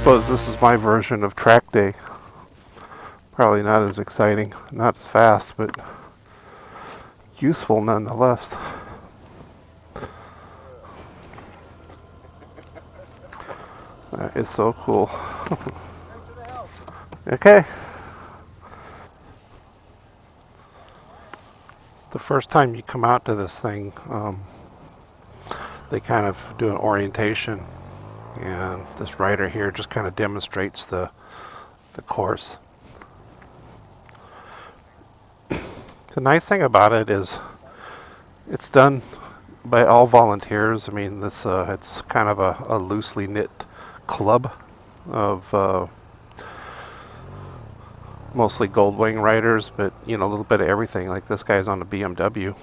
suppose this is my version of track day. Probably not as exciting, not as fast, but useful nonetheless. It's so cool. Okay. The first time you come out to this thing, they kind of do an orientation, and this rider here just kind of demonstrates the course. The nice thing about it is it's done by all volunteers. I mean, this it's kind of a loosely knit club of mostly Goldwing riders, but you know, a little bit of everything. Like this guy's on a BMW.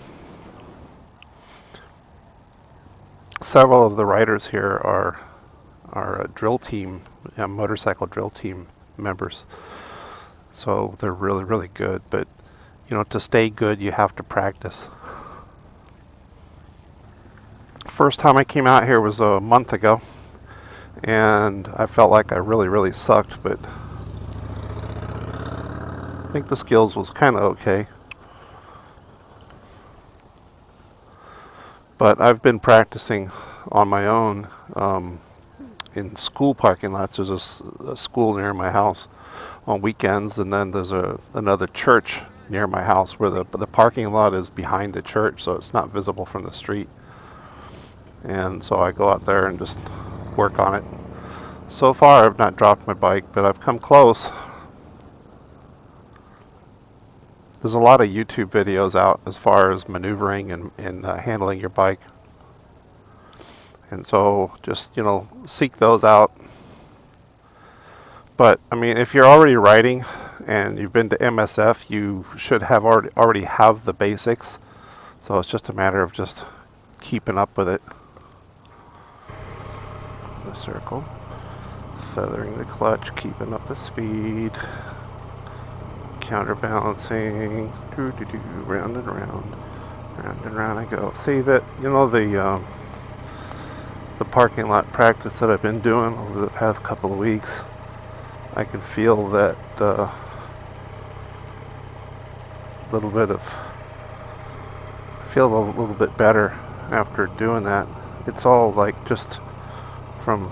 Several of the riders here are a drill team, motorcycle drill team members. So they're really, really good. But you know, to stay good, you have to practice. First time I came out here was a month ago, and I felt like I really, really sucked, but I think the skills was kind of okay. But I've been practicing on my own in school parking lots. There's a school near my house on weekends, and then there's another church near my house where the parking lot is behind the church, so it's not visible from the street. And so I go out there and just work on it. So far I've not dropped my bike, but I've come close. There's a lot of YouTube videos out as far as maneuvering and handling your bike. And so just, you know, seek those out. But I mean, if you're already riding and you've been to MSF, you should have already have the basics. So it's just a matter of just keeping up with it. The circle, feathering the clutch, keeping up the speed, counterbalancing, round and round I go. See that, you know, the parking lot practice that I've been doing over the past couple of weeks, I can feel that little bit better after doing that. It's all like just from,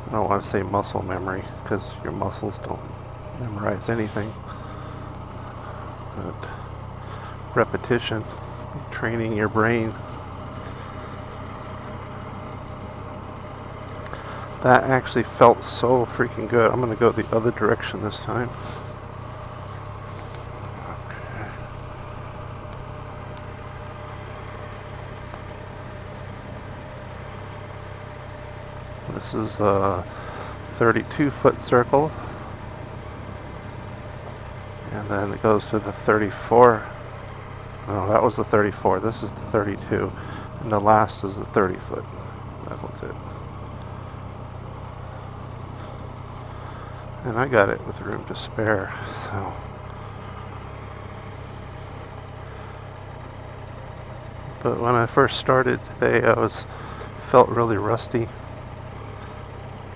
I don't want to say muscle memory, because your muscles don't memorize anything, but repetition, training your brain. That actually felt so freaking good. I'm going to go the other direction this time. Okay. This is a 32-foot circle. And then it goes to the 34. No, that was the 34. This is the 32. And the last is the 30-foot. That was it. And I got it with room to spare, so. But when I first started today, I felt really rusty.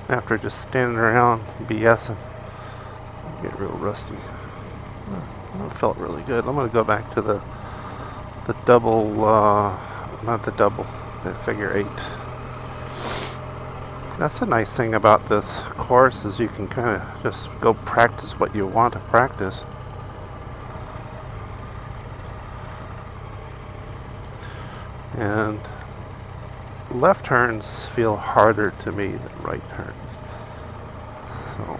After just standing around BSing, I get real rusty. It felt really good. I'm going to go back to the double, not the double, the figure 8. That's the nice thing about this course, is you can kind of just go practice what you want to practice. And left turns feel harder to me than right turns. So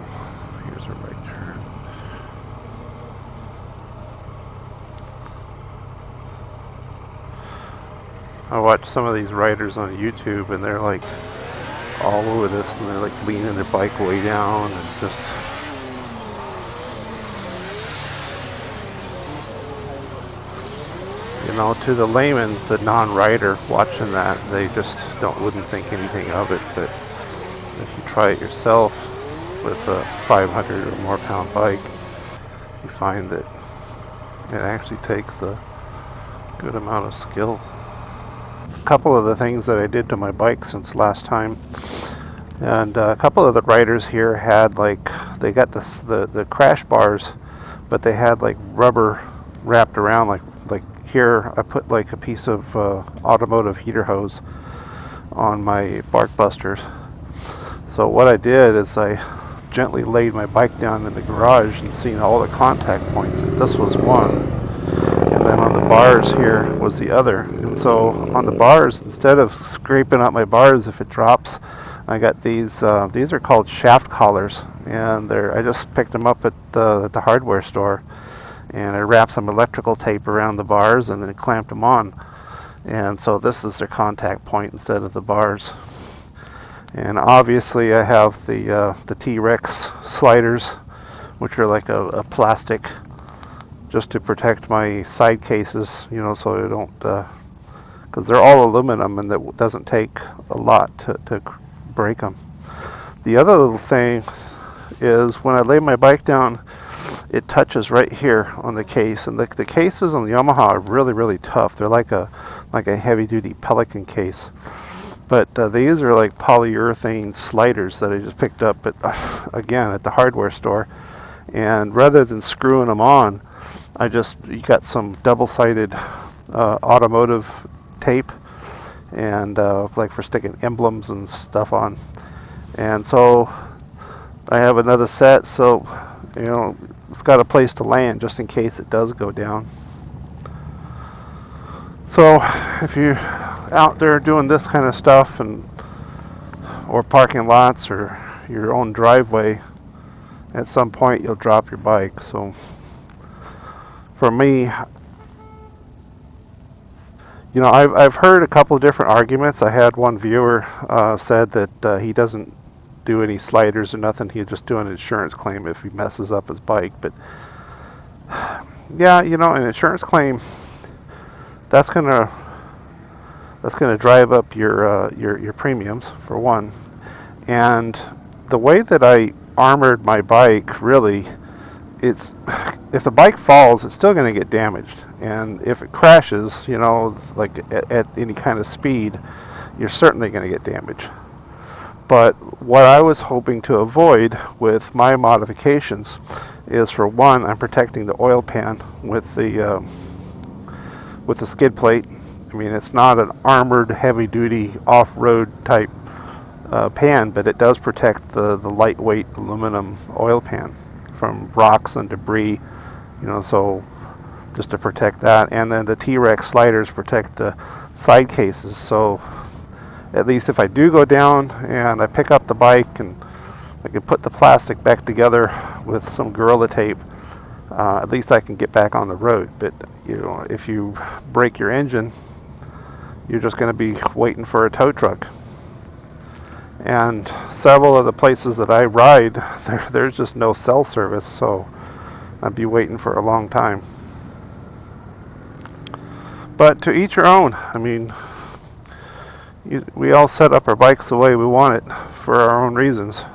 here's a right turn. I watch some of these riders on YouTube, and they're like all over this, and they're like leaning their bike way down and just, you know, to the layman, the non-rider watching that, they just wouldn't think anything of it. But if you try it yourself with a 500 or more pound bike, you find that it actually takes a good amount of skill. A couple of the things that I did to my bike since last time, And a couple of the riders here had like, they got the crash bars, but they had like rubber wrapped around. Like here, I put like a piece of automotive heater hose on my Bark Busters. So what I did is I gently laid my bike down in the garage and seen all the contact points. And this was one, and then on the bars here was the other. And so on the bars, instead of scraping up my bars if it drops, I got these. These are called shaft collars, and I just picked them up at the hardware store, and I wrapped some electrical tape around the bars and then clamped them on. And so this is their contact point instead of the bars. And obviously I have the T-Rex sliders, which are like a plastic, just to protect my side cases, so I don't, because they're all aluminum and that doesn't take a lot to break them. The other little thing is when I lay my bike down, it touches right here on the case, and the cases on the Yamaha are really, really tough. They're like a heavy-duty Pelican case. But these are like polyurethane sliders that I just picked up again at the hardware store. And rather than screwing them on, you got some double-sided automotive tape, and like for sticking emblems and stuff on. And so I have another set, so it's got a place to land just in case it does go down. So if you're out there doing this kind of stuff, or parking lots or your own driveway, at some point you'll drop your bike. So for me, I've heard a couple of different arguments. I had one viewer said that he doesn't do any sliders or nothing. He'll just do an insurance claim if he messes up his bike. But yeah, an insurance claim, that's gonna drive up your premiums for one. And the way that I armored my bike, really, if the bike falls, it's still going to get damaged. And if it crashes, like at any kind of speed, you're certainly going to get damaged. But what I was hoping to avoid with my modifications is, for one, I'm protecting the oil pan with the skid plate. I mean, it's not an armored, heavy-duty, off-road type pan, but it does protect the lightweight aluminum oil pan from rocks and debris, so just to protect that. And then the T-Rex sliders protect the side cases, so at least if I do go down and I pick up the bike and I can put the plastic back together with some Gorilla Tape, at least I can get back on the road. But if you break your engine, you're just going to be waiting for a tow truck. And several of the places that I ride, there's just no cell service, so I'd be waiting for a long time. But to each your own. I mean, we all set up our bikes the way we want it for our own reasons.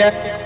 yeah.